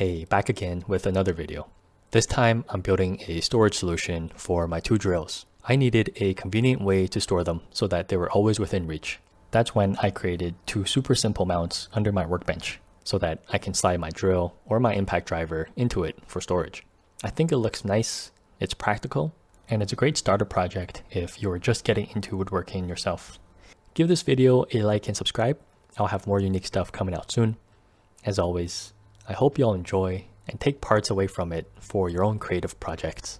Hey, back again with another video. This time I'm building a storage solution for my two drills. I needed a convenient way to store them so that they were always within reach. That's when I created two super simple mounts under my workbench so that I can slide my drill or my impact driver into it for storage. I think it looks nice, it's practical, and it's a great starter project if you're just getting into woodworking yourself. Give this video a like and subscribe. I'll have more unique stuff coming out soon. As always, I hope you all enjoy and take parts away from it for your own creative projects.